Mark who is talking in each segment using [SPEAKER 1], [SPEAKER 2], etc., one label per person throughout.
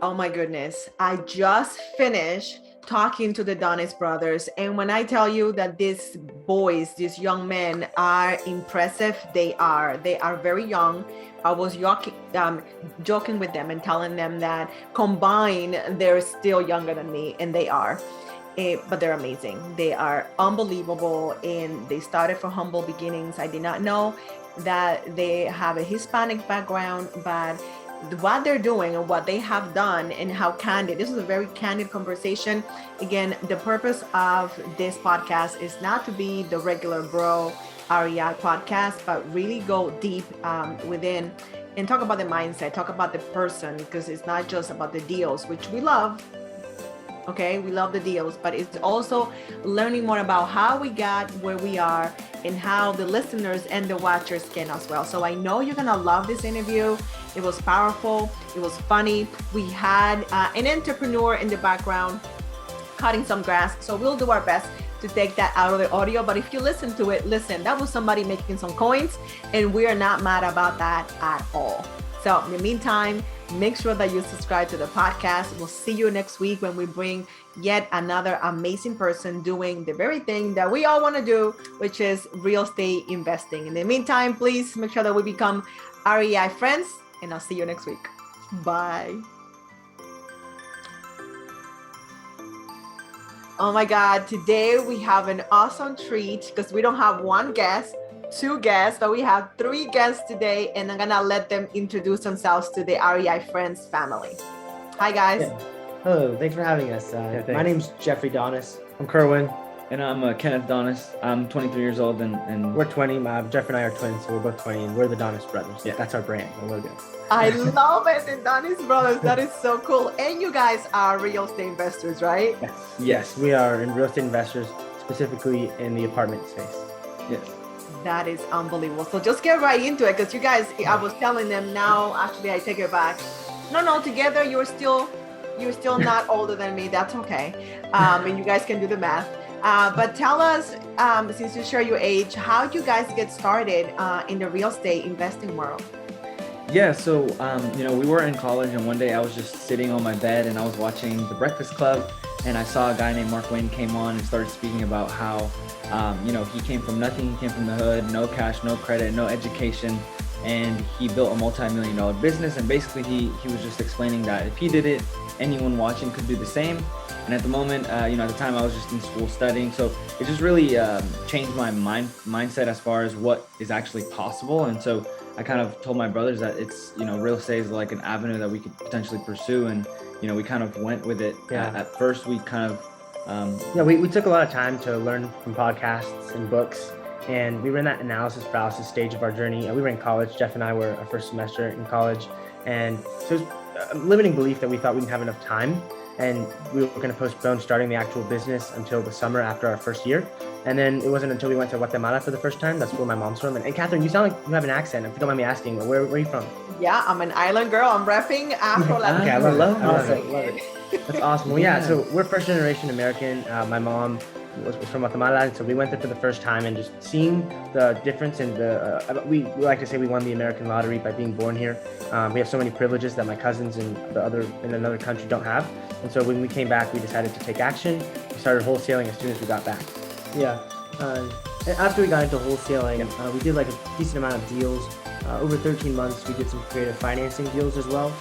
[SPEAKER 1] Oh my goodness. I just finished talking to the Donis brothers. And when I tell you that these boys, these young men are impressive, they are. They are very young. I was joking with them and telling them that combined, they're still younger than me, and they are. But they're amazing. They are unbelievable, and they started from humble beginnings. I did not know that they have a Hispanic background, but what they're doing and what they have done and how candid, this is a very candid conversation. Again, the purpose of this podcast is not to be the regular bro REI podcast, but really go deep within and talk about the mindset, talk about the person, because it's not just about the deals, which we love. Okay, we love the deals, but it's also learning more about how we got where we are and how the listeners and the watchers can as well. So I know you're gonna love this interview. It was powerful, it was funny. We had an entrepreneur in the background cutting some grass, so we'll do our best to take that out of the audio. But if you listen to it, listen, that was somebody making some coins, and we are not mad about that at all. So in the meantime, make sure that you subscribe to the podcast. We'll see you next week when we bring yet another amazing person doing the very thing that we all want to do, which is real estate investing. In the meantime, please make sure that we become REI friends, and I'll see you next week. Bye. Oh my God, today we have an awesome treat because we don't have one guest, two guests, but we have three guests today, and I'm gonna let them introduce themselves to the REI Friends family. Hi guys.
[SPEAKER 2] Yeah. Hello, thanks for having us. My name's Jeffrey Donis.
[SPEAKER 3] I'm Kerwin. And I'm Kenneth Donis. I'm 23 years old and
[SPEAKER 2] we're 20. Jeff and I are twins, so we're both 20, and we're the Donis Brothers. Yeah, that's our brand, our logo.
[SPEAKER 1] I love it, the Donis Brothers. That is so cool. And you guys are real estate investors, right?
[SPEAKER 2] Yes, we are in real estate investors, specifically in the apartment space.
[SPEAKER 3] Yes.
[SPEAKER 1] That is unbelievable. So just get right into it, because you guys, I was telling them now, actually I take it back. No, together you're still not older than me. That's okay. And you guys can do the math. But tell us, since you share your age, how you guys get started in the real estate investing world?
[SPEAKER 3] Yeah, so we were in college, and one day I was just sitting on my bed and I was watching The Breakfast Club, and I saw a guy named Mark Wayne came on and started speaking about how he came from nothing, he came from the hood, no cash, no credit, no education, and he built a multi-million-dollar business. And basically he was just explaining that if he did it, anyone watching could do the same. And at the moment, at the time I was just in school studying, so it just really changed my mindset as far as what is actually possible. And so I kind of told my brothers that it's, real estate is like an avenue that we could potentially pursue. And, we kind of went with it.
[SPEAKER 2] Yeah.
[SPEAKER 3] At first we kind of,
[SPEAKER 2] we took a lot of time to learn from podcasts and books, and we were in that analysis paralysis stage of our journey. We were in college. Jeff and I were our first semester in college. And so it was a limiting belief that we thought we didn't have enough time, and we were going to postpone starting the actual business until the summer after our first year. And then it wasn't until we went to Guatemala for the first time. That's where my mom's from. And Catherine, you sound like you have an accent. If you don't mind me asking, where are you from?
[SPEAKER 1] Yeah, I'm an island girl. I'm repping Afro Latin.
[SPEAKER 2] Okay, I love it. That's awesome. Well, yeah, so we're first generation American. My mom was from Guatemala, and so we went there for the first time, and just seeing the difference in we like to say we won the American lottery by being born here. We have so many privileges that my cousins in another country don't have. And so when we came back, we decided to take action. We started wholesaling as soon as we got back. Yeah. After we got into wholesaling, we did like a decent amount of deals. Over 13 months, we did some creative financing deals as well.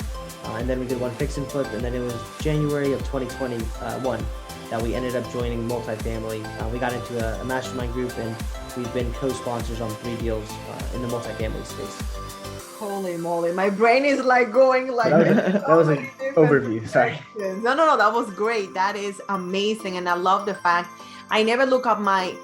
[SPEAKER 2] And then we did one fix and flip, and then it was January of 2021 that we ended up joining multifamily. We got into a mastermind group, and we've been co-sponsors on 3 deals in the multifamily space.
[SPEAKER 1] Holy moly, my brain is like going like
[SPEAKER 2] that was an overview. Sorry.
[SPEAKER 1] No, that was great. That is amazing. And I love the fact I never look up my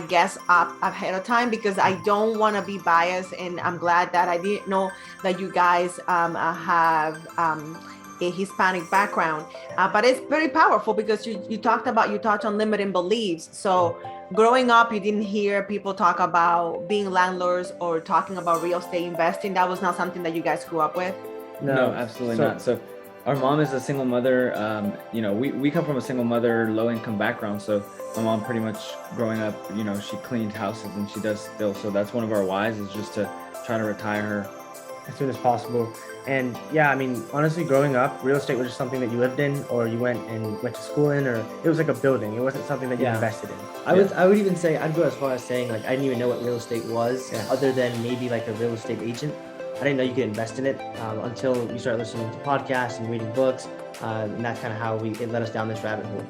[SPEAKER 1] guests up ahead of time, because I don't want to be biased. And I'm glad that I didn't know that you guys have a Hispanic background, but it's very powerful because you touched on limiting beliefs. So growing up, you didn't hear people talk about being landlords or talking about real estate investing. That was not something that you guys grew up with.
[SPEAKER 3] No, absolutely not. So our mom is a single mother. We come from a single mother, low income background. So my mom pretty much growing up, she cleaned houses, and she does still. So that's one of our whys, is just to try to retire her
[SPEAKER 2] as soon as possible. And yeah, I mean, honestly, growing up, real estate was just something that you lived in, or you went to school in, or it was like a building. It wasn't something that you invested in.
[SPEAKER 4] I would even say, I'd go as far as saying like I didn't even know what real estate was, other than maybe like a real estate agent. I didn't know you could invest in it until you start listening to podcasts and reading books, and that's kind of how it led us down this rabbit hole.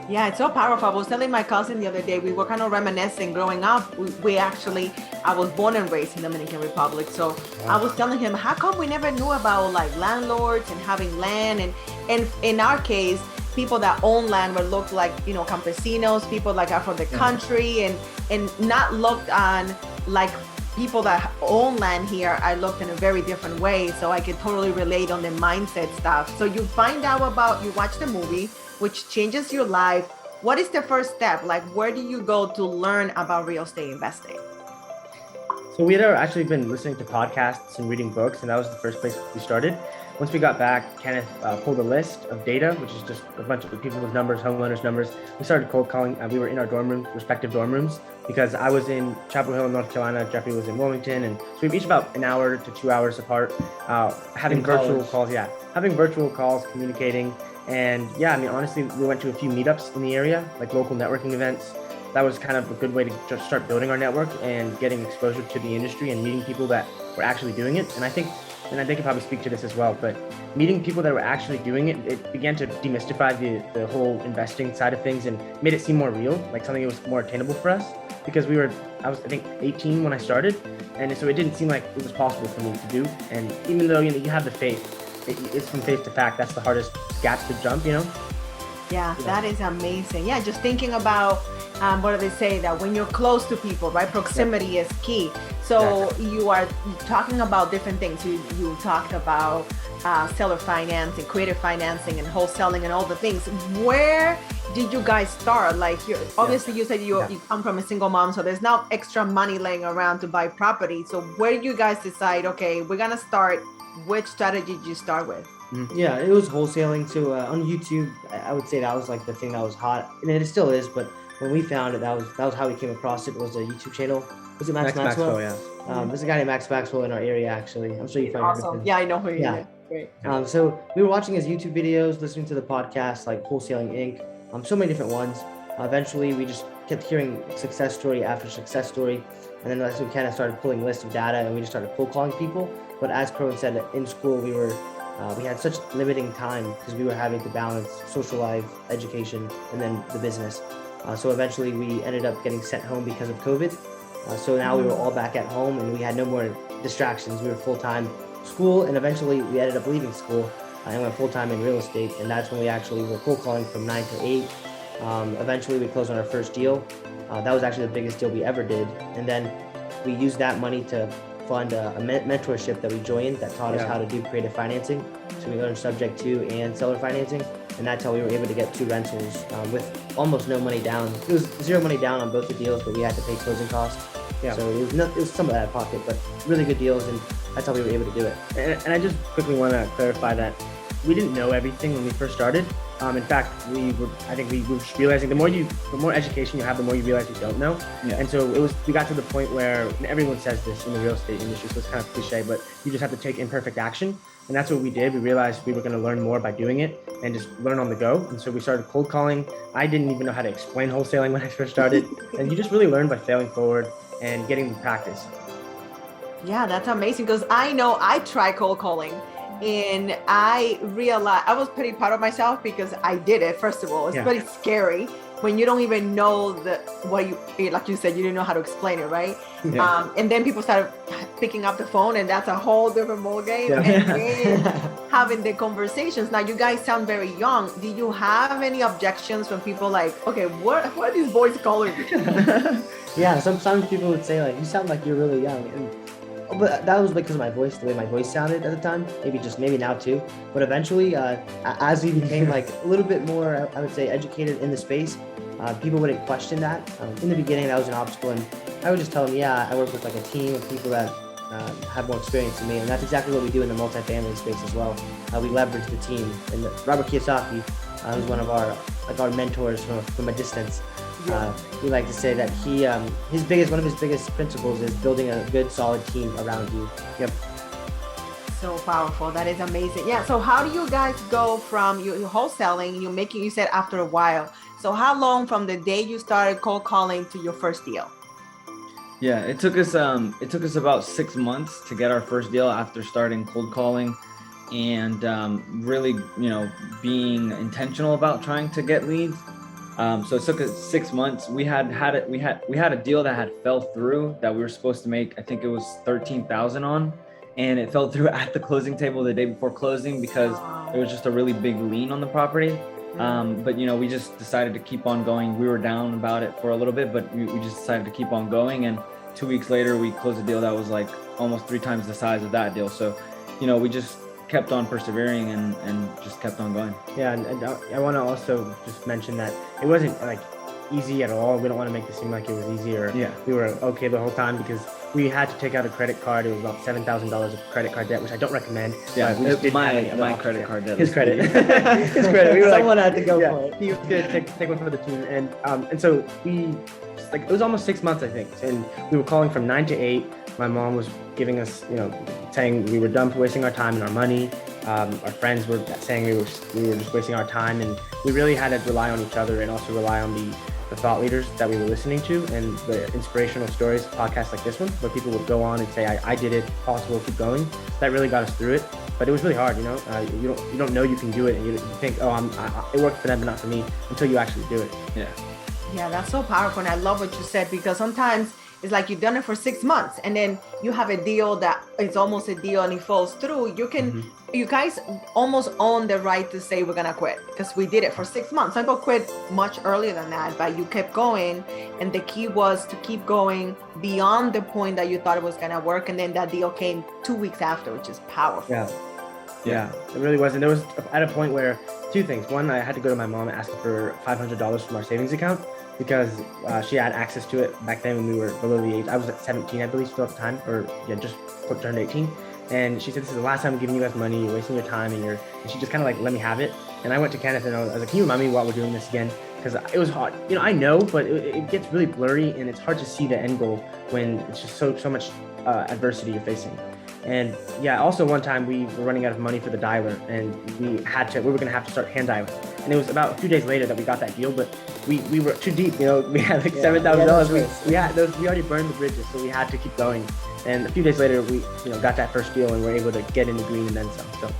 [SPEAKER 1] Yeah, it's so powerful. I was telling my cousin the other day, we were kind of reminiscing. Growing up, I was born and raised in Dominican Republic. So I was telling him, how come we never knew about like landlords and having land? And in our case, people that own land would look like, campesinos, people like are from the country, and not looked on like people that own land here. I looked in a very different way. So I could totally relate on the mindset stuff. So you find out you watch the movie, which changes your life. What is the first step? Like, where do you go to learn about real estate investing?
[SPEAKER 2] So we had actually been listening to podcasts and reading books, and that was the first place we started. Once we got back, Kenneth pulled a list of data, which is just a bunch of people with numbers, homeowners' numbers. We started cold calling. We were in our respective dorm rooms, because I was in Chapel Hill, North Carolina. Jeffrey was in Wilmington, and so we were each about an hour to 2 hours apart, having virtual calls, communicating. And yeah, I mean, honestly, we went to a few meetups in the area, like local networking events. That was kind of a good way to just start building our network and getting exposure to the industry and meeting people that were actually doing it. And they could probably speak to this as well, but meeting people that were actually doing it, it began to demystify the whole investing side of things and made it seem more real, like something that was more attainable for us, because I was, I think, 18 when I started. And so it didn't seem like it was possible for me to do. And even though, you have the faith, it's from faith to fact. That's the hardest gap to jump,
[SPEAKER 1] Yeah, that is amazing. Yeah, just thinking about what do they say, that when you're close to people, right? Proximity is key. So you are talking about different things. You talked about seller financing, creative financing, and wholesaling, and all the things. Where did you guys start? Like, obviously you said you come from a single mom, so there's not extra money laying around to buy property. So where did you guys decide, okay, we're gonna start? Which strategy did you start with?
[SPEAKER 4] Yeah, it was wholesaling. So on YouTube, I would say that was like the thing that was hot, and it still is. But when we found it, that was how we came across it. Was a YouTube channel. Was it Max Maxwell? Yeah. There's a guy named Max Maxwell in our area, actually. I'm sure you find
[SPEAKER 1] awesome. Yeah, I know who he is. Great.
[SPEAKER 4] So we were watching his YouTube videos, listening to the podcast, like Wholesaling Inc. So many different ones. Eventually, we just kept hearing success story after success story, and then as we kind of started pulling lists of data, and we just started cold calling people. But as Kerwin said, in school we had such limiting time because we were having to balance social life, education, and then the business. So eventually we ended up getting sent home because of COVID. So now we were all back at home and we had no more distractions. We were full-time school, and eventually we ended up leaving school and went full-time in real estate. And that's when we actually were cold calling from 9 to 8. Eventually we closed on our first deal. That was actually the biggest deal we ever did. And then we used that money to fund a mentorship that we joined that taught us how to do creative financing. So we learned subject to and seller financing, and that's how we were able to get 2 rentals with almost no money down. It was 0 money down on both the deals, but we had to pay closing costs. Yeah. So it was some of that out of pocket, but really good deals, and that's how we were able to do it.
[SPEAKER 2] And I just quickly want to clarify that we didn't know everything when we first started. In fact, we were just realizing the more education you have, the more you realize you don't know. Yeah. And so we got to the point where, and everyone says this in the real estate industry, so it's kind of cliche, but you just have to take imperfect action. And that's what we did. We realized we were going to learn more by doing it and just learn on the go. And so we started cold calling. I didn't even know how to explain wholesaling when I first started. And you just really learn by failing forward and getting the practice.
[SPEAKER 1] Yeah, that's amazing, because I know I tried cold calling. And I realized I was pretty proud of myself because I did it. First of all, it's pretty scary when you don't even know like you said, you didn't know how to explain it, right? Yeah. And then people started picking up the phone, and that's a whole different ballgame. Yeah. And then having the conversations. Now, you guys sound very young. Do you have any objections from people like, okay, what are these boys calling me?
[SPEAKER 4] Yeah, sometimes people would say like, you sound like you're really young. But that was because of my voice, the way my voice sounded at the time. Maybe now too. But eventually, as we became like a little bit more, I would say, educated in the space, people wouldn't question that. In the beginning, that was an obstacle, and I would just tell them, yeah, I work with like a team of people that have more experience than me, and that's exactly what we do in the multifamily space as well. We leverage the team, and Robert Kiyosaki, who's one of our mentors from a distance. We like to say that one of his biggest principles is building a good, solid team around you. Yep.
[SPEAKER 1] So powerful. That is amazing. Yeah. So how do you guys go from you wholesaling, you said after a while. So how long from the day you started cold calling to your first deal?
[SPEAKER 3] Yeah, it took us about 6 months to get our first deal after starting cold calling, and really, being intentional about trying to get leads. So it took us 6 months. We had a deal that had fell through that we were supposed to make. I think it was 13,000 on, and it fell through at the closing table the day before closing because it was just a really big lien on the property. But we just decided to keep on going. We were down about it for a little bit, but we just decided to keep on going. And 2 weeks later, we closed a deal that was like almost 3 times the size of that deal. So, we just kept on persevering and just kept on going.
[SPEAKER 2] Yeah, and I want to also just mention that it wasn't like easy at all. We don't want to make it seem like it was easy or we were okay the whole time, because we had to take out a credit card. It was about $7,000 of credit card debt, which I don't recommend.
[SPEAKER 3] Yeah, my credit card debt.
[SPEAKER 2] His credit. His credit. We were
[SPEAKER 4] Someone had to go for it.
[SPEAKER 2] He was going to take one for the team. And so we, it was almost 6 months, I think. And we were calling from 9 to 8. My mom was giving us, saying we were done for wasting our time and our money. Our friends were saying we were just wasting our time, and we really had to rely on each other and also rely on the thought leaders that we were listening to and the inspirational stories, podcasts like this one, where people would go on and say, I did it, possible, keep going. That really got us through it. But it was really hard, you don't know you can do it, and you think, it worked for them but not for me, until you actually do it.
[SPEAKER 1] Yeah, that's so powerful. And I love what you said, because sometimes it's like you've done it for 6 months and then you have a deal that it's almost a deal and it falls through. You guys almost own the right to say we're gonna quit, because we did it for 6 months. Some people quit much earlier than that, but you kept going, and the key was to keep going beyond the point that you thought it was gonna work, and then that deal came 2 weeks after, which is powerful.
[SPEAKER 2] Yeah, it really was. And there was at a point where 2 things. One, I had to go to my mom and ask her for $500 from our savings account, because she had access to it back then when we were below the age. I was at 17, I believe, still at the time, or just turned 18. And she said, this is the last time I'm giving you guys money, you're wasting your time, and she just kind of like let me have it. And I went to Kenneth and I was like, can you remind me why we're doing this again? Because it was hard. I know, but it gets really blurry, and it's hard to see the end goal when it's just so much adversity you're facing. And also one time we were running out of money for the dialer, and we were gonna have to start hand dialing. And it was about a few days later that we got that deal, but we were too deep. We had like $7,000. We already burned the bridges, so we had to keep going. And a few days later, we got that first deal, and were able to get in the green and then some.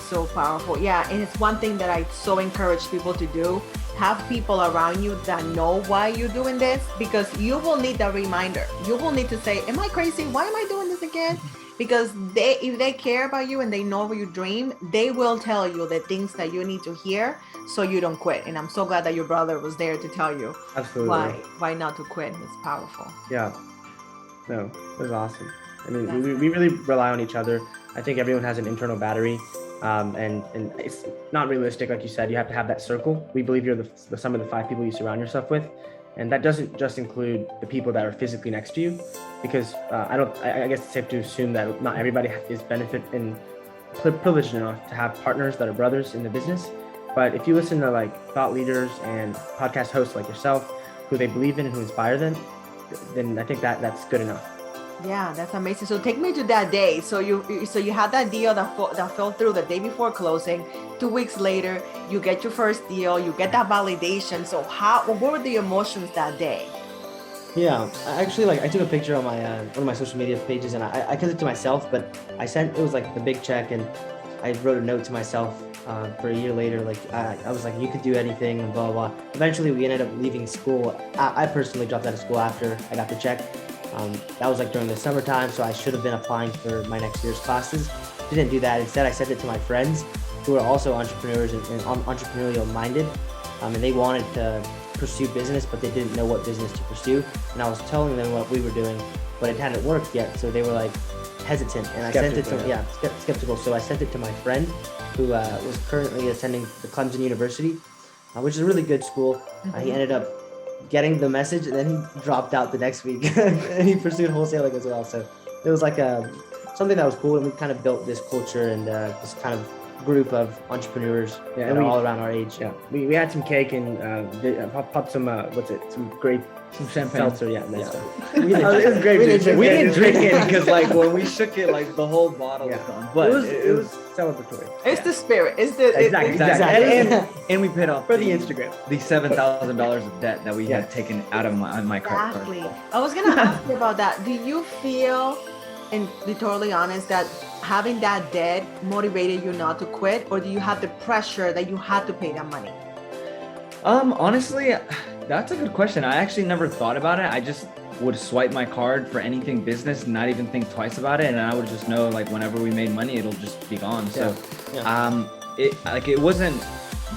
[SPEAKER 1] So powerful. Yeah, and it's one thing that I so encourage people to do. Have people around you that know why you're doing this, because you will need that reminder. You will need to say, am I crazy? Why am I doing this again? Because if they care about you and they know your dream, they will tell you the things that you need to hear so you don't quit. And I'm so glad that your brother was there to tell you why not to quit. It's powerful.
[SPEAKER 2] Yeah. No, it was awesome. I mean, we really rely on each other. I think everyone has an internal battery. And it's not realistic, like you said. You have to have that circle. We believe you're the sum of the 5 people you surround yourself with, and that doesn't just include the people that are physically next to you, because I guess it's safe to assume that not everybody is privileged enough to have partners that are brothers in the business. But if you listen to like thought leaders and podcast hosts like yourself, who they believe in and who inspire them, then I think that's good enough.
[SPEAKER 1] Yeah, that's amazing. So take me to that day. So you had that deal that fell through the day before closing. 2 weeks later, you get your first deal. You get that validation. So what were the emotions that day?
[SPEAKER 4] Yeah, actually, I took a picture on my one of my social media pages, and I kept it to myself. But it was like the big check, and I wrote a note to myself for a year later. I was like, you could do anything, and blah blah blah. Eventually, we ended up leaving school. I personally dropped out of school after I got the check. That was like during the summertime, so I should have been applying for my next year's classes. Didn't do that. Instead, I sent it to my friends who are also entrepreneurs and entrepreneurial minded, and they wanted to pursue business, but they didn't know what business to pursue. And I was telling them what we were doing, but it hadn't worked yet, so they were like hesitant. And I sent it to skeptical. So I sent it to my friend who was currently attending the Clemson University, which is a really good school.
[SPEAKER 1] Mm-hmm.
[SPEAKER 4] He ended up getting the message, and then he dropped out the next week and he pursued wholesaling as well. So it was like something that was cool, and we kind of built this culture and this kind of group of entrepreneurs that are all around our age.
[SPEAKER 2] Yeah, we had some cake and popped some some grape.
[SPEAKER 3] Some champagne.
[SPEAKER 2] Seltzer, yeah. That's stuff.
[SPEAKER 3] It was great. We didn't drink it because like when we shook it, like the whole bottle was gone. But
[SPEAKER 2] it was celebratory.
[SPEAKER 1] It's the spirit. It's the
[SPEAKER 3] exactly. And we paid off
[SPEAKER 2] for the Instagram
[SPEAKER 3] the $7,000 of debt that we had taken out of my credit card.
[SPEAKER 1] Exactly. I was gonna ask you about that. Do you feel, and be totally honest, that having that debt motivated you not to quit, or do you have the pressure that you had to pay that money?
[SPEAKER 3] Honestly, that's a good question. I actually never thought about it. I just would swipe my card for anything business, not even think twice about it, and I would just know like whenever we made money, it'll just be gone. So, it wasn't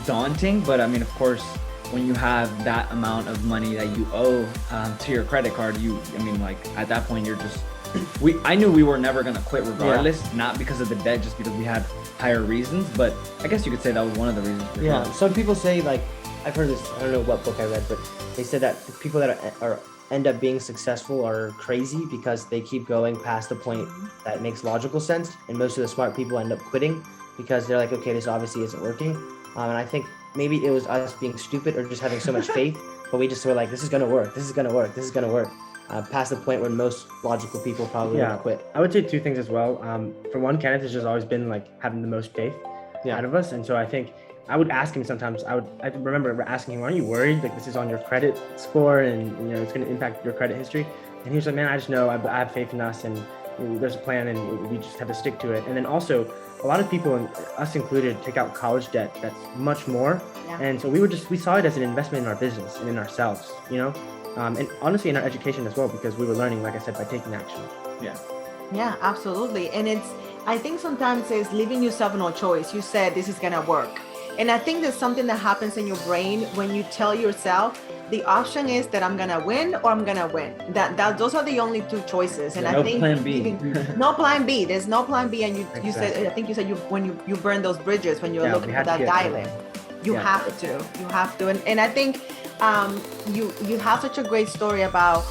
[SPEAKER 3] daunting, but I mean, of course, when you have that amount of money that you owe to your credit card, at that point, you're just. I knew we were never gonna quit regardless, not because of the debt, just because we had higher reasons. But I guess you could say that was one of the reasons. For
[SPEAKER 4] yeah.
[SPEAKER 3] sure.
[SPEAKER 4] Some people say, like, I've heard this. I don't know what book I read, but they said that the people that are end up being successful are crazy because they keep going past the point that makes logical sense, and most of the smart people end up quitting because they're like, okay, this obviously isn't working. And I think maybe it was us being stupid or just having so much faith, but we just were like, this is gonna work. This is gonna work. This is gonna work. Past the point where most logical people probably would quit.
[SPEAKER 2] I would say two things as well. For one, Kenneth has just always been like having the most faith out of us, and so I think I would ask him sometimes. I remember asking him, "Aren't you worried? Like this is on your credit score, and it's going to impact your credit history?" And he was like, "Man, I just know I have faith in us, and there's a plan, and we just have to stick to it." And then also, a lot of people, and us included, take out college debt that's much more, and so we saw it as an investment in our business and in ourselves, and honestly in our education as well, because we were learning, like I said, by taking action.
[SPEAKER 1] Yeah, absolutely. And I think sometimes it's leaving yourself no choice. You said this is gonna work, and I think there's something that happens in your brain when you tell yourself the option is that I'm gonna win or I'm gonna win. That those are the only two choices. And I think
[SPEAKER 3] plan B.
[SPEAKER 1] No plan B. There's no plan B. And you said, I think you said when you burn those bridges when you're looking for that diamond. You have to. And I think you have such a great story about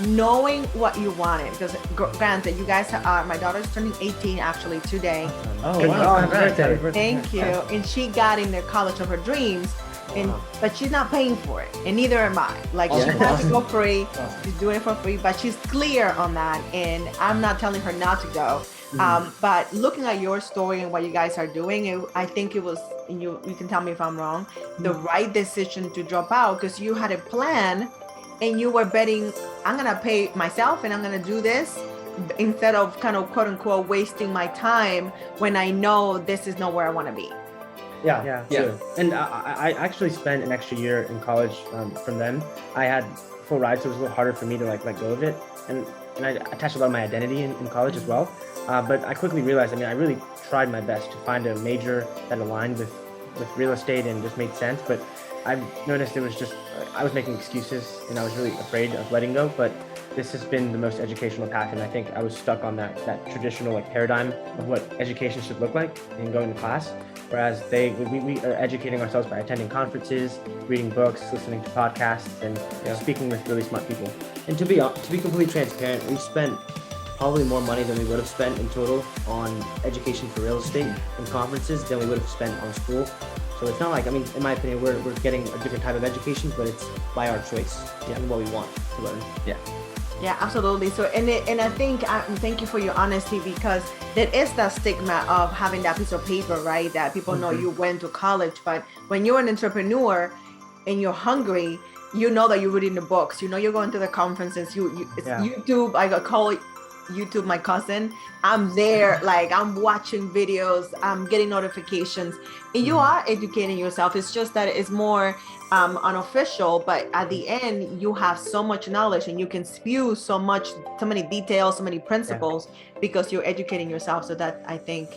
[SPEAKER 1] knowing what you wanted, because granted, you guys are, my daughter's turning 18 actually today.
[SPEAKER 3] Oh, wow.
[SPEAKER 2] Happy birthday.
[SPEAKER 1] Thank you. And she got in the college of her dreams, but she's not paying for it, and neither am I. Like, she has to go free. She's doing it for free, but she's clear on that, and I'm not telling her not to go. But looking at your story and what you guys are doing, I think it was, and you can tell me if I'm wrong, the right decision to drop out, because you had a plan and you were betting, I'm going to pay myself and I'm going to do this, instead of kind of quote unquote wasting my time when I know this is not where I want to be.
[SPEAKER 2] Yeah. And I actually spent an extra year in college from them. I had full ride, so it was a little harder for me to let go of it. And I attached a lot of my identity in college as well. But I quickly realized, I really tried my best to find a major that aligned with real estate and just made sense. But I've noticed it was just, I was making excuses and I was really afraid of letting go. But this has been the most educational path. And I think I was stuck on that traditional paradigm of what education should look like and going to class. Whereas we are educating ourselves by attending conferences, reading books, listening to podcasts, and speaking with really smart people.
[SPEAKER 4] And to be completely transparent, we've spent probably more money than we would have spent in total on education for real estate and conferences than we would have spent on school. So it's not like, in my opinion, we're getting a different type of education, but it's by our choice and what we want to learn.
[SPEAKER 1] Yeah, absolutely. So, and I think, thank you for your honesty, because there is that stigma of having that piece of paper, right? That people know you went to college, but when you're an entrepreneur and you're hungry, you know that you're reading the books, you're going to the conferences, it's YouTube. I call YouTube my cousin. I'm there, like I'm watching videos, I'm getting notifications, and you are educating yourself. It's just that it's more unofficial, but at the end you have so much knowledge and you can spew so many details, so many principles, because you're educating yourself. So that, I think,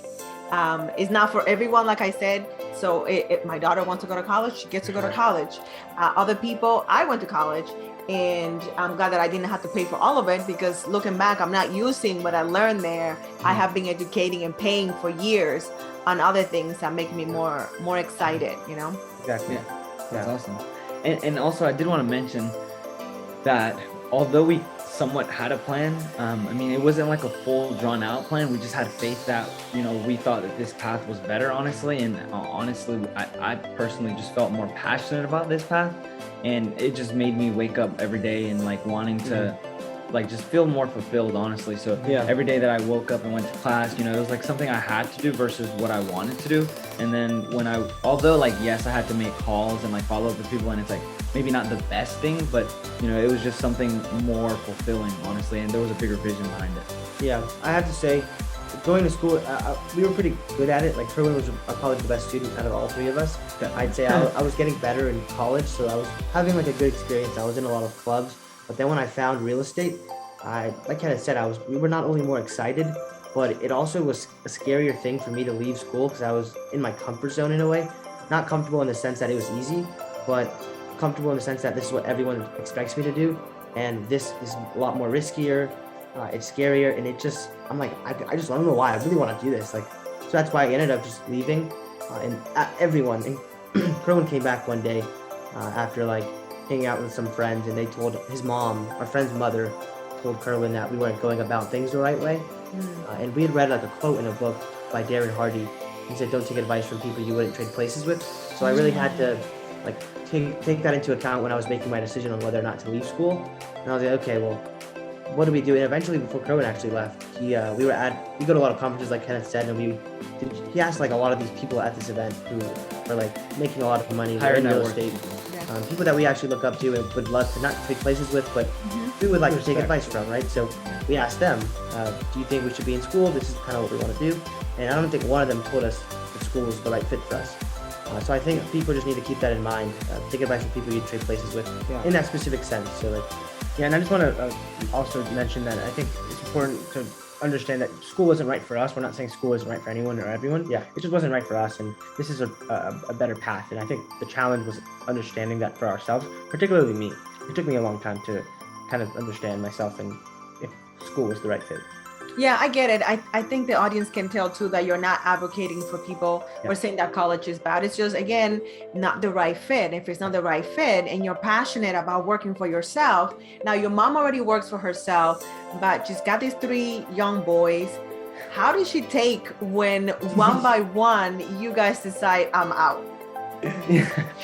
[SPEAKER 1] is not for everyone, like I said. So if my daughter wants to go to college, she gets to go to college. Other people, I went to college, and I'm glad that I didn't have to pay for all of it, because looking back, I'm not using what I learned there. I have been educating and paying for years on other things that make me more excited,
[SPEAKER 2] Exactly.
[SPEAKER 3] That's awesome. And also, I did want to mention that although we somewhat had a plan. I mean, it wasn't like a full drawn out plan. We just had faith that, we thought that this path was better, honestly. And honestly, I personally just felt more passionate about this path. And it just made me wake up every day and like wanting to like just feel more fulfilled, honestly. So every day that I woke up and went to class, it was like something I had to do versus what I wanted to do. And then although like, yes, I had to make calls and like follow up with people, and it's like maybe not the best thing, but it was just something more fulfilling, honestly. And there was a bigger vision behind it.
[SPEAKER 4] Yeah, I have to say, going to school, we were pretty good at it. Like Kerwin was probably the best student out of all three of us. I'd say I was getting better in college, so I was having like a good experience. I was in a lot of clubs. But then when I found real estate, like Kenneth said, we were not only more excited, but it also was a scarier thing for me to leave school because I was in my comfort zone in a way. Not comfortable in the sense that it was easy, but comfortable in the sense that this is what everyone expects me to do. And this is a lot more riskier. It's scarier. And I'm like, I just don't know why. I really want to do this. Like, so that's why I ended up just leaving. And Kerwin came back one day after like hanging out with some friends, and they told his mom, our friend's mother, told Kerwin that we weren't going about things the right way. And we had read like a quote in a book by Darren Hardy. He said, "Don't take advice from people you wouldn't trade places with." So I really had to like take that into account when I was making my decision on whether or not to leave school. And I was like, okay, well, what do we do? And eventually, before Kerwin actually left, we go to a lot of conferences, like Kenneth said, and he asked like a lot of these people at this event who are like making a lot of money in real estate. People that we actually look up to and would love to not trade places with, but we would like to take advice from, right? So we asked them, do you think we should be in school? This is kind of what we want to do. And I don't think one of them told us that school was the right fit for us. So I think people just need to keep that in mind. Take advice from people you trade places with in that specific sense. So like,
[SPEAKER 2] yeah, and I just want to also mention that I think it's important to understand that school isn't right for us. We're not saying school isn't right for anyone or everyone.
[SPEAKER 4] Yeah.
[SPEAKER 2] It just wasn't right for us, and this is a better path. And I think the challenge was understanding that for ourselves, particularly me. It took me a long time to kind of understand myself and if school was the right fit.
[SPEAKER 1] Yeah, I get it. I think the audience can tell too that you're not advocating for people or saying that college is bad. It's just, again, not the right fit. If it's not the right fit and you're passionate about working for yourself, now your mom already works for herself, but she's got these 3 young boys. How does she take when one by one you guys decide I'm out?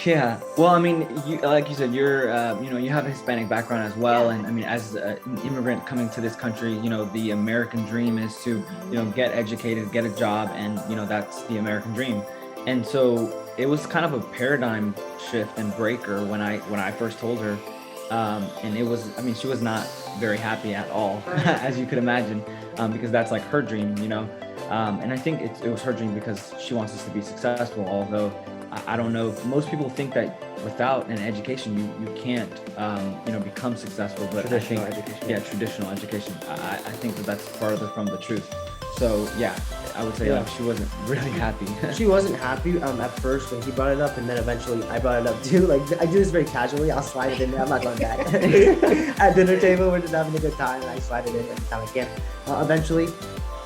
[SPEAKER 3] Yeah. Well, I mean, like you said, you're, you have a Hispanic background as well. And I mean, as an immigrant coming to this country, the American dream is to, get educated, get a job. And, that's the American dream. And so it was kind of a paradigm shift and breaker when I first told her. And it was, I mean, she was not very happy at all, as you could imagine, because that's like her dream, and I think it was her dream because she wants us to be successful, although I don't know. Most people think that without an education, you can't, become successful. But
[SPEAKER 2] traditional education.
[SPEAKER 3] Traditional education. I think that's farther from the truth. So yeah, I would say she wasn't really happy.
[SPEAKER 4] She wasn't happy at first when he brought it up, and then eventually I brought it up too. Like I do this very casually. I'll slide it in there. I'm not going back. At dinner table, we're just having a good time, and I slide it in every time I can. Eventually,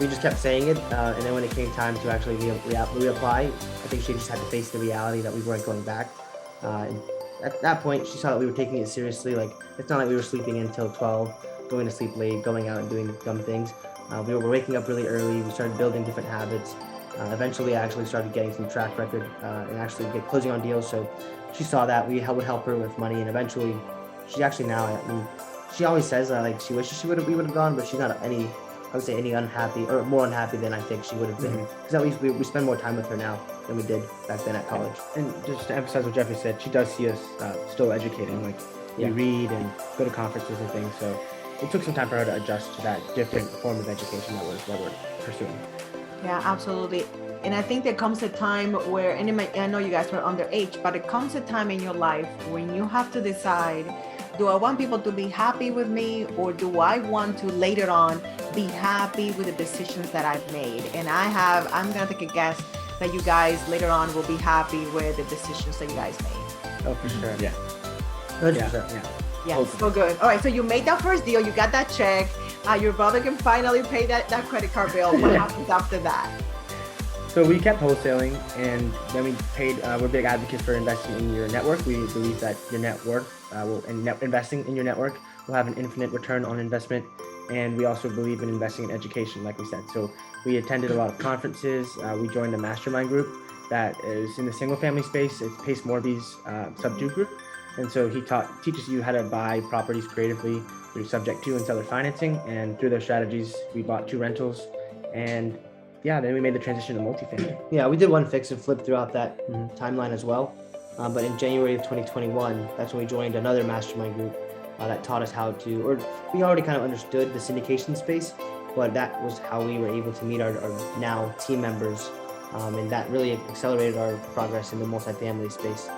[SPEAKER 4] we just kept saying it, and then when it came time to actually reapply, I think she just had to face the reality that we weren't going back. And at that point, she saw that we were taking it seriously. Like, it's not like we were sleeping in until 12, going to sleep late, going out and doing dumb things. We were waking up really early. We started building different habits. Eventually, I actually started getting some track record and actually closing on deals. So she saw that we would help her with money, and eventually, she actually now, I mean, she always says like she wishes we would have gone, but she's not any unhappy or more unhappy than I think she would have been. Because at least we spend more time with her now than we did back then at college.
[SPEAKER 2] And just to emphasize what Jeffrey said, she does see us still educating. Like we read and go to conferences and things. So it took some time for her to adjust to that different form of education that we're pursuing.
[SPEAKER 1] Yeah, absolutely. And I think there comes a time where, and I know you guys were underage, but it comes a time in your life when you have to decide, do I want people to be happy with me, or do I want to later on be happy with the decisions that I've made? And I'm going to take a guess that you guys later on will be happy with the decisions that you guys made.
[SPEAKER 2] Oh, for sure.
[SPEAKER 3] Yeah.
[SPEAKER 4] 100%.
[SPEAKER 1] Yeah, so good. All right, so you made that first deal, you got that check, your brother can finally pay that credit card bill. What happens after that?
[SPEAKER 2] So we kept wholesaling, and then we paid. We're big advocates for investing in your network. We believe that your net worth investing in your network will have an infinite return on investment. And we also believe in investing in education, like we said. So we attended a lot of conferences. We joined a mastermind group that is in the single family space. It's Pace Morby's subdue group. And so he teaches you how to buy properties creatively through subject to and seller financing. And through those strategies, we bought 2 rentals. And yeah, then we made the transition to multifamily.
[SPEAKER 4] Yeah, we did one fix and flip throughout that timeline as well. But in January of 2021, that's when we joined another mastermind group that taught us how to, or we already kind of understood the syndication space, but that was how we were able to meet our now team members. And that really accelerated our progress in the multifamily space.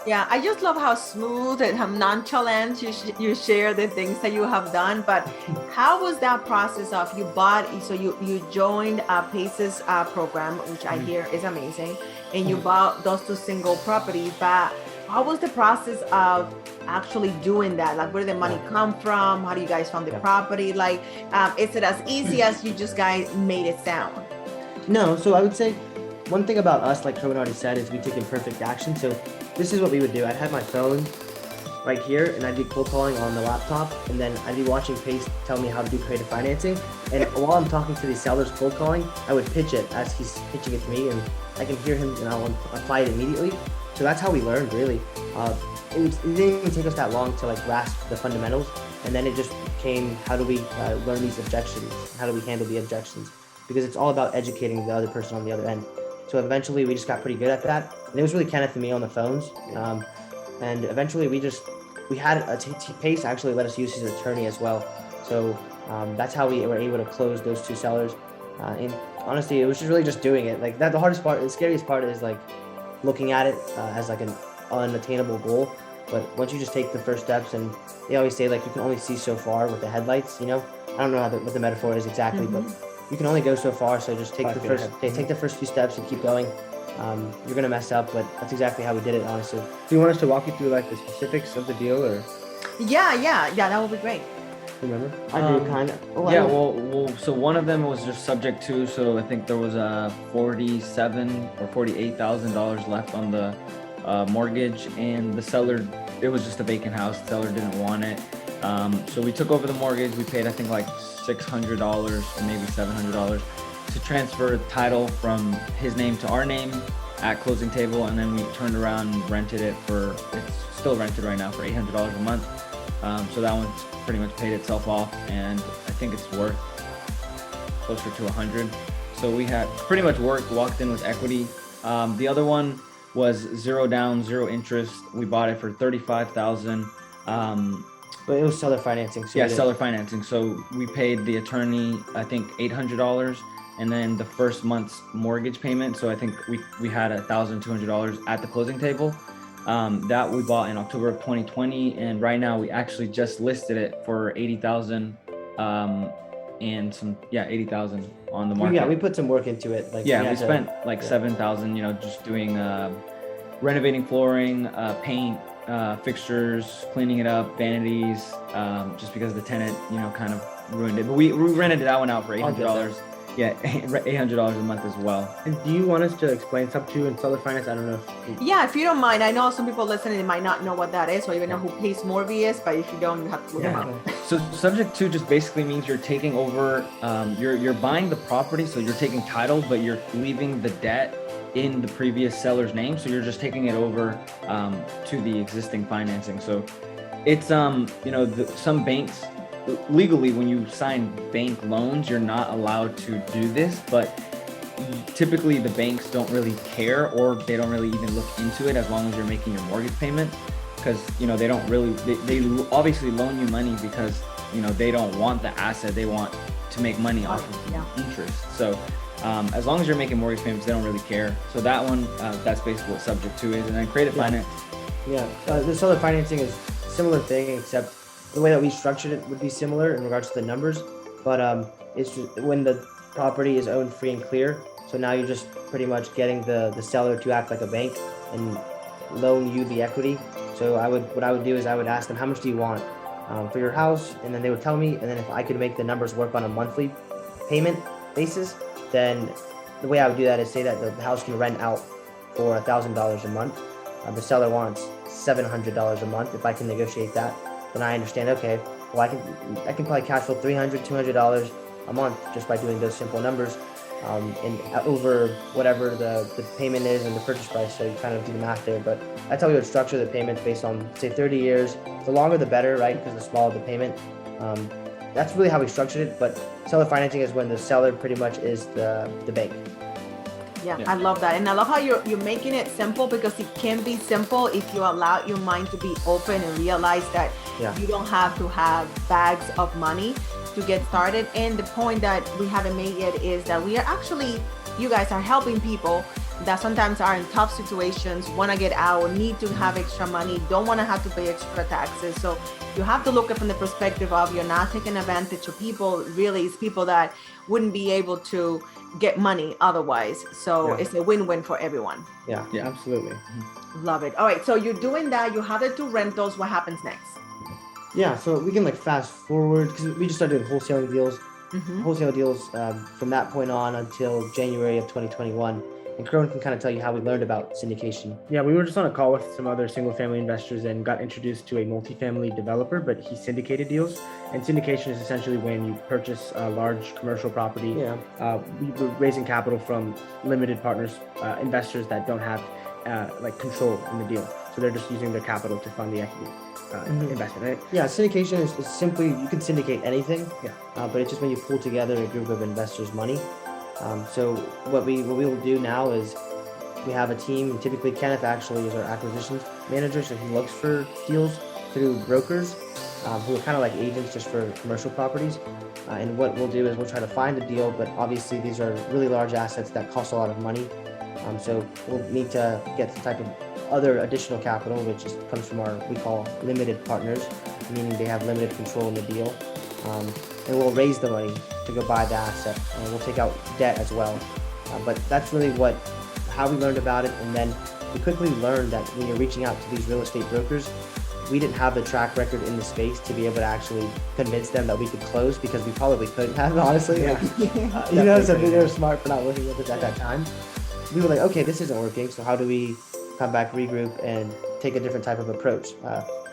[SPEAKER 1] Yeah, I just love how smooth and how nonchalant you share the things that you have done. But how was that process of you joined Pace's program, which I hear is amazing, and you bought those 2 single properties. But how was the process of actually doing that? Like, where did the money come from? How do you guys fund the property? Like, is it as easy as you just guys made it sound?
[SPEAKER 4] No, so I would say one thing about us, like Kerwin already said, is we take imperfect action. So this is what we would do. I'd have my phone right here, and I'd be cold calling on the laptop, and then I'd be watching Pace tell me how to do creative financing. And while I'm talking to these sellers cold calling, I would pitch it as he's pitching it to me, and I can hear him, and I'll apply it immediately. So that's how we learned, really. It didn't even take us that long to like grasp the fundamentals, and then it just became, how do we learn these objections? How do we handle the objections? Because it's all about educating the other person on the other end. So eventually we just got pretty good at that. And it was really Kenneth and me on the phones. And eventually we had Pace actually let us use his attorney as well. So that's how we were able to close those 2 sellers. And honestly, it was just really just doing it. Like that, the hardest part, the scariest part is like looking at it as like an unattainable goal. But once you just take the first steps, and they always say like you can only see so far with the headlights, you know? I don't know what the metaphor is exactly, but you can only go so far. So just take the first few steps and keep going. You're gonna mess up, but that's exactly how we did it, honestly.
[SPEAKER 2] Do you want us to walk you through like the specifics of the deal, or?
[SPEAKER 1] Yeah, that would be great.
[SPEAKER 2] Remember?
[SPEAKER 4] I do kind of.
[SPEAKER 3] Well, so one of them was just subject to, so I think there was $47,000 or $48,000 left on the mortgage, and the seller, it was just a vacant house. The seller didn't want it. So we took over the mortgage. We paid, I think, like $600 or maybe $700 to transfer title from his name to our name at closing table, and then we turned around and rented it for, it's still rented right now for $800 a month. So that one's pretty much paid itself off, and I think it's worth closer to 100. So we had pretty much walked in with equity. The other one was 0 down, 0 interest. We bought it for $35,000.
[SPEAKER 4] But it was seller financing. So
[SPEAKER 3] seller financing. So we paid the attorney, I think, $800, and then the first month's mortgage payment. So I think we had $1,200 at the closing table. That we bought in October of 2020, and right now we actually just listed it for $80,000, and some 80,000 on the market.
[SPEAKER 4] Yeah, we put some work into it. Like
[SPEAKER 3] we spent like $7,000, just doing renovating flooring, paint, fixtures, cleaning it up, vanities, just because the tenant, kind of ruined it. But we rented that one out for $800. Yeah, $800 a month as well.
[SPEAKER 2] And do you want us to explain sub-2 and seller finance? I don't know
[SPEAKER 1] if you don't mind. I know some people listening, they might not know what that is, or even know who Pace Morby is, but if you don't, you have to look them up.
[SPEAKER 3] So subject to just basically means you're taking over, you're buying the property, so you're taking title, but you're leaving the debt in the previous seller's name. So you're just taking it over to the existing financing. So it's, some banks, legally, when you sign bank loans, you're not allowed to do this, but typically the banks don't really care, or they don't really even look into it as long as you're making your mortgage payment, because they don't really, they obviously loan you money because they don't want the asset, they want to make money off of the interest. So as long as you're making mortgage payments, they don't really care. So that one, that's basically what subject to is. And then creative finance.
[SPEAKER 4] The seller financing is a similar thing, except the way that we structured it would be similar in regards to the numbers, but it's just when the property is owned free and clear. So now you're just pretty much getting the seller to act like a bank and loan you the equity. So what I would do is I would ask them, how much do you want for your house? And then they would tell me, and then if I could make the numbers work on a monthly payment basis, then the way I would do that is say that the house can rent out for $1,000 a month. The seller wants $700 a month. If I can negotiate that, then I understand, okay, well, I can probably cash flow $300, $200 a month just by doing those simple numbers, and over whatever the payment is and the purchase price. So you kind of do the math there, but that's how we would structure the payments based on, say, 30 years. The longer the better, right? Because the smaller the payment. That's really how we structured it. But seller financing is when the seller pretty much is the bank.
[SPEAKER 1] Yeah, I love that. And I love how you're making it simple, because it can be simple if you allow your mind to be open and realize that you don't have to have bags of money to get started. And the point that we haven't made yet is that we are actually, you guys are helping people that sometimes are in tough situations, want to get out, need to have extra money, don't want to have to pay extra taxes. So you have to look at from the perspective of, you're not taking advantage of people. Really, it's people that wouldn't be able to get money otherwise. So it's a win-win for everyone.
[SPEAKER 2] Yeah, absolutely.
[SPEAKER 1] Love it. All right, so you're doing that. You have the 2 rentals. What happens next?
[SPEAKER 4] Yeah, so we can like fast forward, because we just started doing wholesaling deals. Wholesale deals from that point on until January of 2021. And Kerwin can kind of tell you how we learned about syndication.
[SPEAKER 2] Yeah, we were just on a call with some other single family investors and got introduced to a multifamily developer, but he syndicated deals. And syndication is essentially when you purchase a large commercial property. We were raising capital from limited partners, investors that don't have like control in the deal. So they're just using their capital to fund the equity investment, right?
[SPEAKER 4] Yeah, syndication is simply, you can syndicate anything, but it's just when you pull together a group of investors' money. So what we will do now is we have a team. Typically, Kenneth actually is our acquisitions manager, so he looks for deals through brokers who are kind of like agents just for commercial properties. And what we'll do is we'll try to find a deal, but obviously these are really large assets that cost a lot of money. So we'll need to get the type of other additional capital, which comes from our, we call limited partners, meaning they have limited control in the deal. And we'll raise the money to go buy the asset, and we'll take out debt as well. But that's really how we learned about it. And then we quickly learned that when you're reaching out to these real estate brokers, we didn't have the track record in the space to be able to actually convince them that we could close, because we probably couldn't have, honestly. So they were smart for not working with us at that time. We were like, okay, this isn't working, so how do we come back, regroup, and take a different type of approach?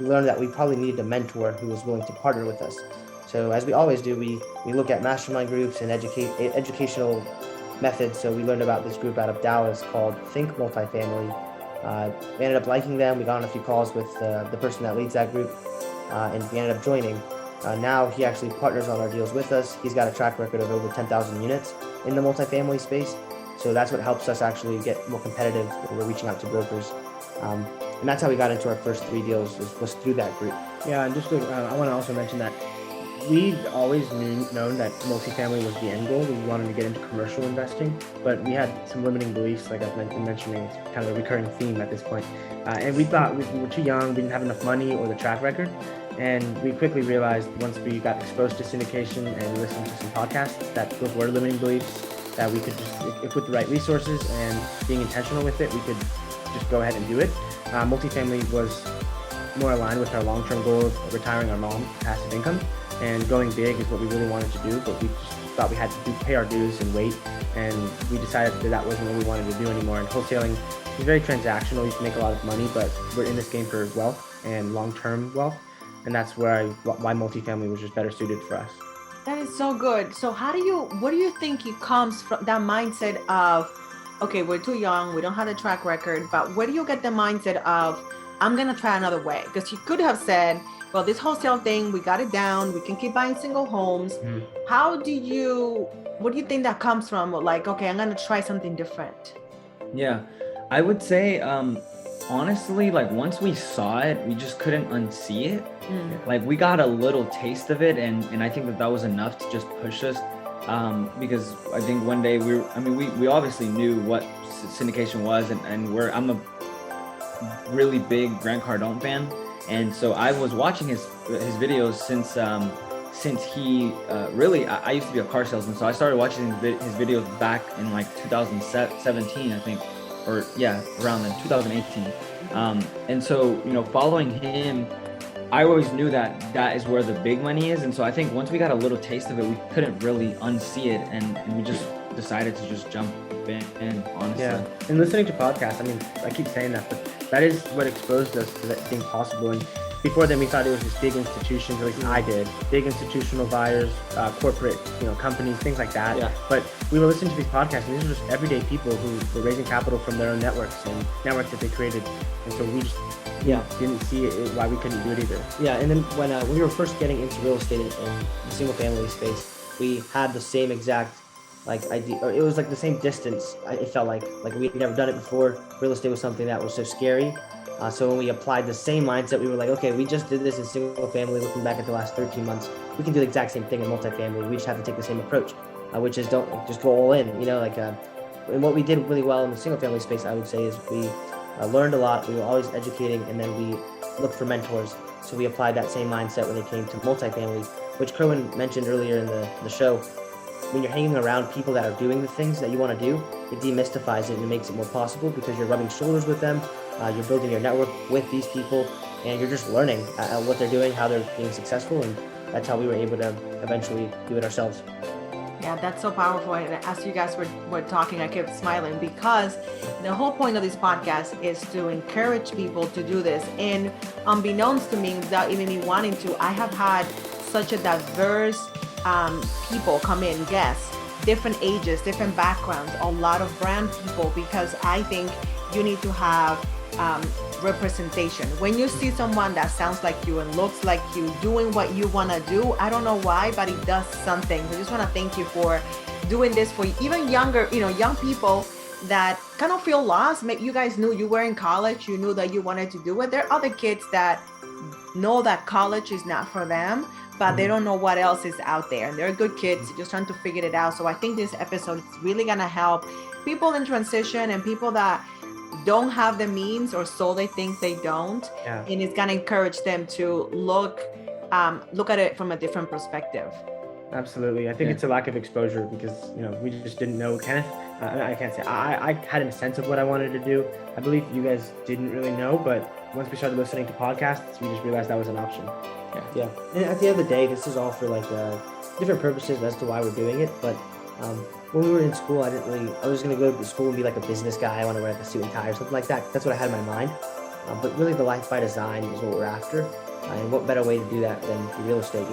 [SPEAKER 4] We learned that we probably needed a mentor who was willing to partner with us. So as we always do, we look at mastermind groups and educational methods. So we learned about this group out of Dallas called Think Multifamily. We ended up liking them. We got on a few calls with the person that leads that group, and we ended up joining. Now he actually partners on our deals with us. He's got a track record of over 10,000 units in the multifamily space. So that's what helps us actually get more competitive when we're reaching out to brokers. And that's how we got into our first 3 deals, was through that group.
[SPEAKER 2] Yeah, and just I want to also mention that we'd always known that multifamily was the end goal. We wanted to get into commercial investing, but we had some limiting beliefs, like I've been mentioning. It's kind of a recurring theme at this point. And we thought we were too young, we didn't have enough money or the track record. And we quickly realized, once we got exposed to syndication and we listened to some podcasts, that those were limiting beliefs, that we could just, if with the right resources and being intentional with it, we could just go ahead and do it. Multifamily was more aligned with our long-term goal of retiring our mom passive income. And going big is what we really wanted to do, but we just thought we had to pay our dues and wait. And we decided that wasn't what we wanted to do anymore. And wholesaling is very transactional. You can make a lot of money, but we're in this game for wealth and long-term wealth. And that's why multifamily was just better suited for us.
[SPEAKER 1] That is so good. So what do you think it comes from, that mindset of, okay, we're too young, we don't have a track record, but where do you get the mindset of, I'm going to try another way? Because you could have said, well, this wholesale thing, we got it down, we can keep buying single homes. What do you think that comes from? Like, okay, I'm going to try something different.
[SPEAKER 3] Yeah, I would say, honestly, like once we saw it, we just couldn't unsee it. Like we got a little taste of it, and I think that was enough to just push us. Because I think one day we obviously knew what syndication was, and I'm a really big Grant Cardone fan. And so I was watching his videos since he really, I used to be a car salesman. So I started watching his videos back in like 2017, I think, or yeah, around then, 2018. And so, following him, I always knew that is where the big money is. And so I think once we got a little taste of it, we couldn't really unsee it. And we just decided to just jump in, honestly.
[SPEAKER 2] Yeah, and listening to podcasts, I keep saying that, but that is what exposed us to that being possible. And before then we thought it was just big institutions, at least I did, big institutional buyers, corporate, companies, things like that.
[SPEAKER 4] Yeah.
[SPEAKER 2] But we were listening to these podcasts, and these were just everyday people who were raising capital from their own networks and networks that they created. And so we just didn't see why we couldn't do it either.
[SPEAKER 4] Yeah, and then when we were first getting into real estate in the single family space, we had the same exact idea, or it was like the same distance. It felt like we had never done it before. Real estate was something that was so scary. So when we applied the same mindset, we were like, okay, we just did this in single family. Looking back at the last 13 months, we can do the exact same thing in multifamily. We just have to take the same approach, which is don't just go all in. And what we did really well in the single family space, I would say, is we learned a lot. We were always educating, and then we looked for mentors. So we applied that same mindset when it came to multifamily, which Kerwin mentioned earlier in the show. When you're hanging around people that are doing the things that you want to do, it demystifies it and it makes it more possible because you're rubbing shoulders with them. You're building your network with these people, and you're just learning what they're doing, how they're being successful, and that's how we were able to eventually do it ourselves.
[SPEAKER 1] Yeah, that's so powerful. And as you guys were talking, I kept smiling because the whole point of this podcast is to encourage people to do this. And unbeknownst to me, without even me wanting to, I have had such a diverse people come in, guests, different ages, different backgrounds, a lot of brand people, because I think you need to have representation. When you see someone that sounds like you and looks like you doing what you want to do, I don't know why, but it does something. So I just want to thank you for doing this for even younger, young people that kind of feel lost. Maybe you guys knew you were in college, you knew that you wanted to do it. There are other kids that know that college is not for them, but they don't know what else is out there. And they're good kids just trying to figure it out. So I think this episode is really going to help people in transition and people that don't have the means, or so they think they don't.
[SPEAKER 2] Yeah.
[SPEAKER 1] And it's going to encourage them to look at it from a different perspective.
[SPEAKER 2] Absolutely. I think it's a lack of exposure because, we just didn't know Kenneth. I can't say I had a sense of what I wanted to do. I believe you guys didn't really know, but once we started listening to podcasts, we just realized that was an option.
[SPEAKER 4] Yeah. And at the end of the day, this is all for different purposes as to why we're doing it. But when we were in school, I was going to go to school and be like a business guy. I want to wear a suit and tie or something like that. That's what I had in my mind. But really the life by design is what we're after. And what better way to do that than through real estate,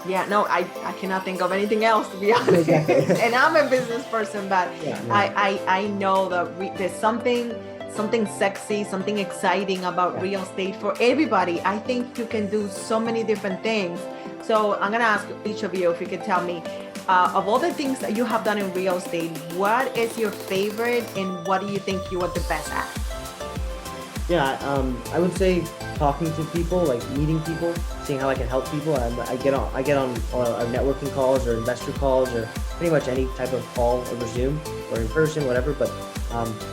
[SPEAKER 1] Yeah, no, I cannot think of anything else, to be honest. And I'm a business person, but I know that there's something sexy, something exciting about real estate for everybody. I think you can do so many different things. So I'm going to ask each of you if you could tell me, of all the things that you have done in real estate, what is your favorite and what do you think you are the best at?
[SPEAKER 4] Yeah, I would say talking to people, meeting people, seeing how I can help people. I get on our networking calls or investor calls or pretty much any type of call over Zoom or in person, whatever. But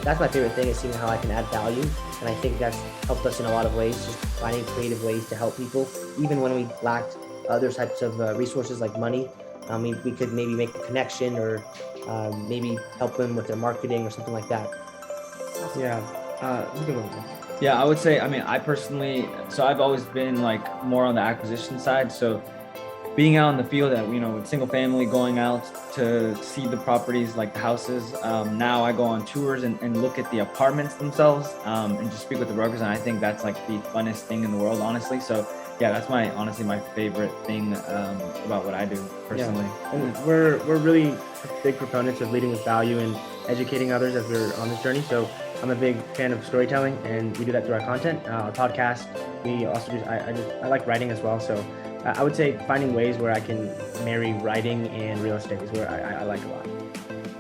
[SPEAKER 4] that's my favorite thing, is seeing how I can add value. And I think that's helped us in a lot of ways, just finding creative ways to help people. Even when we lacked other types of resources like money, we could maybe make a connection or maybe help them with their marketing or something like that.
[SPEAKER 2] Yeah. You can go with
[SPEAKER 3] Yeah, I would say, I personally, so I've always been more on the acquisition side. So being out in the field with single family, going out to see the properties, like the houses. Now I go on tours and look at the apartments themselves and just speak with the brokers. And I think that's the funnest thing in the world, honestly. So yeah, that's honestly my favorite thing about what I do personally.
[SPEAKER 2] Yeah. And we're really big proponents of leading with value and educating others as we're on this journey. So I'm a big fan of storytelling, and we do that through our content, our podcast. We also do. I like writing as well. So I would say finding ways where I can marry writing and real estate is where I like a lot.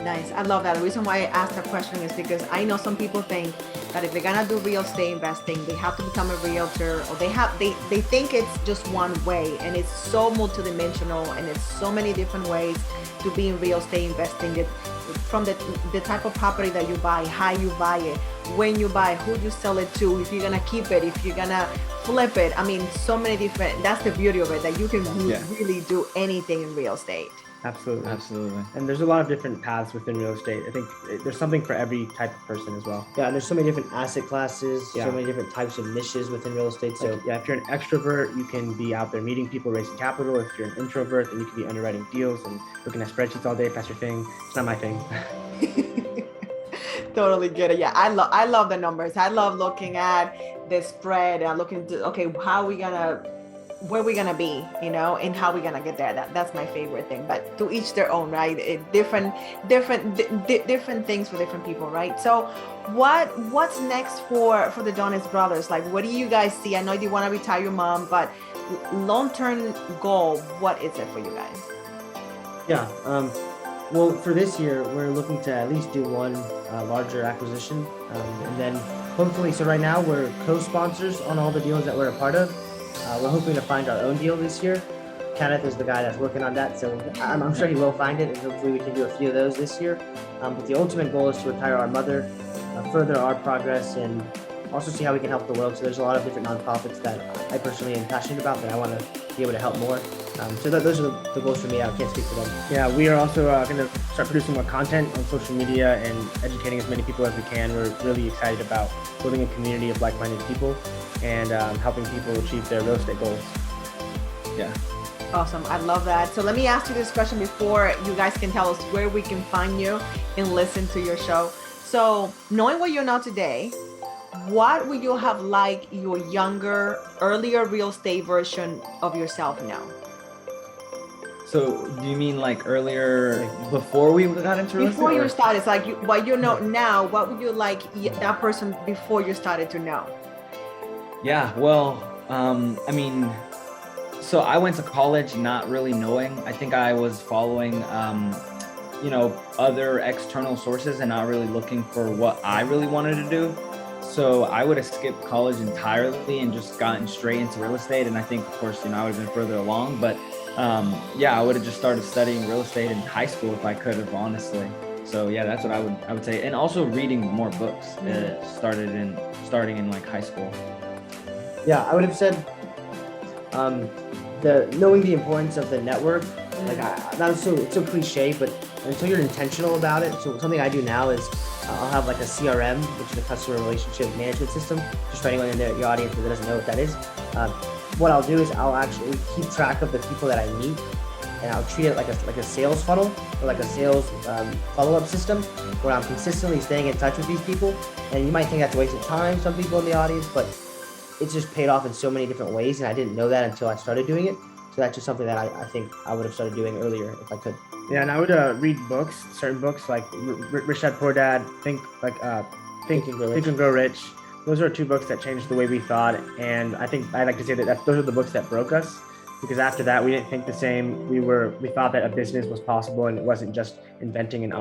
[SPEAKER 1] Nice. I love that. The reason why I asked that question is because I know some people think that if they're gonna do real estate investing, they have to become a realtor, or they think it's just one way, and it's so multidimensional, and it's so many different ways to be in real estate investing. From the type of property that you buy, how you buy it, when you buy, who you sell it to, if you're gonna keep it, if you're gonna flip it. So many different. That's the beauty of it, that you can really do anything in real estate.
[SPEAKER 2] Absolutely.
[SPEAKER 3] Absolutely.
[SPEAKER 2] And there's a lot of different paths within real estate. I think there's something for every type of person as well.
[SPEAKER 4] Yeah, and there's so many different asset classes, so many different types of niches within real estate. So
[SPEAKER 2] if you're an extrovert, you can be out there meeting people, raising capital. If you're an introvert, then you can be underwriting deals and looking at spreadsheets all day if that's your thing. It's not my thing.
[SPEAKER 1] Totally get it. Yeah, I love the numbers. I love looking at the spread and looking to, okay, where we gonna be, you know, and how we gonna get there. That's my favorite thing. But to each their own, right? Different things for different people, right? So what's next for the Donis brothers? Like, what do you guys see? I know you want to retire your mom, but long-term goal, what is it for you guys?
[SPEAKER 4] Yeah. Well, for this year, we're looking to at least do one larger acquisition, and then hopefully. So right now we're co-sponsors on all the deals that we're a part of. We're hoping to find our own deal this year. Kenneth is the guy that's working on that, so I'm sure he will find it, and hopefully we can do a few of those this year. But the ultimate goal is to retire our mother, further our progress, and also see how we can help the world. So there's a lot of different nonprofits that I personally am passionate about that I want to be able to help more. So those are the goals for me. I can't speak for them.
[SPEAKER 2] Yeah, we are also going to start producing more content on social media and educating as many people as we can. We're really excited about building a community of like-minded people and helping people achieve their real estate goals.
[SPEAKER 3] Yeah.
[SPEAKER 1] Awesome. I love that. So let me ask you this question before you guys can tell us where we can find you and listen to your show. So knowing what you know today, what would you have liked your younger, earlier real estate version of yourself now?
[SPEAKER 3] So do you mean like earlier, before we got into real estate?
[SPEAKER 1] Before you started, it's like what you know now, what would you like that person before you started to know?
[SPEAKER 3] Yeah, well, I mean, so I went to college not really knowing. I think I was following, other external sources and not really looking for what I really wanted to do. So I would have skipped college entirely and just gotten straight into real estate. And I think, of course, I would have been further along. But I would have just started studying real estate in high school if I could have, honestly. So yeah, that's what I would say. And also reading more books. Starting in like high school.
[SPEAKER 4] Yeah, I would have said knowing the importance of the network. Like it's so cliche, but until you're intentional about it. So something I do now is I'll have like a CRM, which is a customer relationship management system. Just for anyone in the audience that doesn't know what that is. What I'll do is I'll actually keep track of the people that I meet, and I'll treat it like a sales funnel or like a sales follow-up system where I'm consistently staying in touch with these people. And you might think that's a waste of time, some people in the audience, but it's just paid off in so many different ways, and I didn't know that until I started doing it. So that's just something that I think I would have started doing earlier if I could.
[SPEAKER 2] Yeah, and I would read books, certain books like Rich Dad Poor Dad, Think and Grow Rich. Those are two books that changed the way we thought, and I think I like to say that those are the books that broke us, because after that we didn't think the same. We thought that a business was possible, and it wasn't just inventing and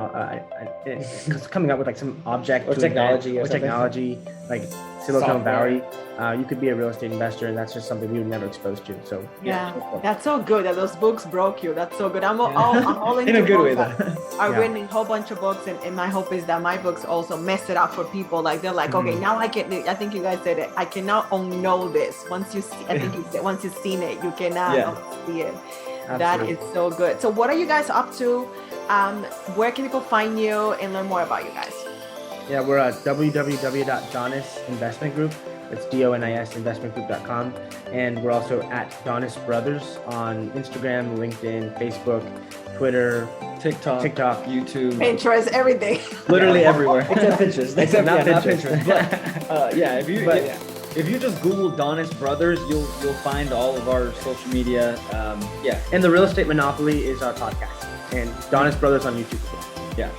[SPEAKER 2] coming up with like some object
[SPEAKER 4] or technology
[SPEAKER 2] like Silicon
[SPEAKER 3] Software.
[SPEAKER 2] Valley. You could be a real estate investor, and that's just something we were never exposed to. So
[SPEAKER 1] Yeah, that's so good that those books broke you. That's so good. I'm all into
[SPEAKER 3] In a good way,
[SPEAKER 1] books.
[SPEAKER 3] though.
[SPEAKER 1] I've written a whole bunch of books, and my hope is that my books also mess it up for people. Like they're like, okay, now I can. I think you guys said it. I can now unknow this. Once you see, I think you said once you've seen it, you cannot unsee it.
[SPEAKER 2] Absolutely.
[SPEAKER 1] That is so good. So what are you guys up to? Where can people find you and learn more about you guys?
[SPEAKER 2] Yeah, we're at www.Donis Investment Group. It's DONIS investmentgroup.com. And we're also at Donis Brothers on Instagram, LinkedIn, Facebook, Twitter,
[SPEAKER 3] TikTok, YouTube,
[SPEAKER 1] Pinterest, everything.
[SPEAKER 3] literally everywhere.
[SPEAKER 4] Except Pinterest.
[SPEAKER 3] Except
[SPEAKER 2] not
[SPEAKER 3] not
[SPEAKER 2] Pinterest.
[SPEAKER 3] Pinterest. But if you just Google Donis Brothers, you'll find all of our social media.
[SPEAKER 2] And the Real Estate Monopoly is our podcast. And Donis Brothers on YouTube as well.
[SPEAKER 3] Yeah.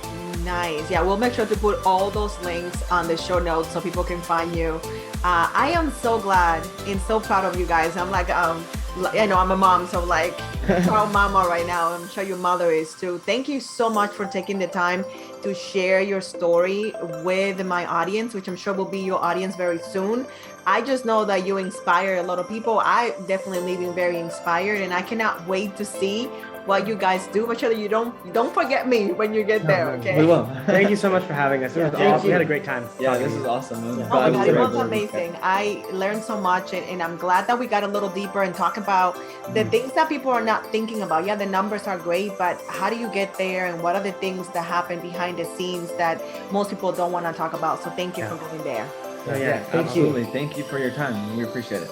[SPEAKER 1] Nice. Yeah, we'll make sure to put all those links on the show notes so people can find you. I am so glad and so proud of you guys. I'm like, I know I'm a mom, so like, proud mama right now. I'm sure your mother is too. Thank you so much for taking the time to share your story with my audience, which I'm sure will be your audience very soon. I just know that you inspire a lot of people. I definitely leaving very inspired, and I cannot wait to see what you guys do. Make sure that you don't forget me when you get there. Okay.
[SPEAKER 3] We will.
[SPEAKER 2] Thank you so much for having us. It was
[SPEAKER 4] thank
[SPEAKER 2] awesome. We had a great time.
[SPEAKER 3] Yeah,
[SPEAKER 2] talking
[SPEAKER 3] this
[SPEAKER 2] to
[SPEAKER 3] is
[SPEAKER 2] you.
[SPEAKER 3] awesome.
[SPEAKER 1] Oh my God, it was amazing. I learned so much, and I'm glad that we got a little deeper and talk about the things that people are not thinking about. Yeah, the numbers are great, but how do you get there, and what are the things that happen behind the scenes that most people don't want to talk about? So thank you for going there.
[SPEAKER 2] Oh, yeah,
[SPEAKER 4] Thank
[SPEAKER 3] absolutely.
[SPEAKER 4] you.
[SPEAKER 3] Thank you for your time. We appreciate it.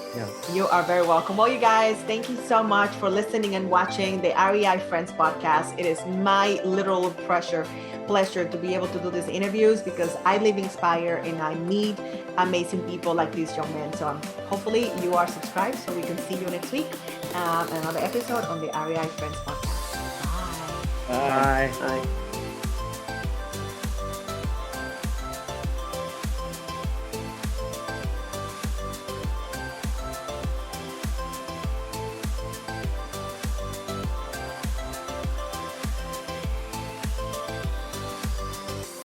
[SPEAKER 1] You are very welcome. Well, you guys, thank you so much for listening and watching the REI Friends Podcast. It is my literal pleasure to be able to do these interviews because I live inspired and I meet amazing people like these young men. So hopefully you are subscribed so we can see you next week. Another episode on the REI Friends Podcast. Bye.
[SPEAKER 2] Bye.
[SPEAKER 4] Bye.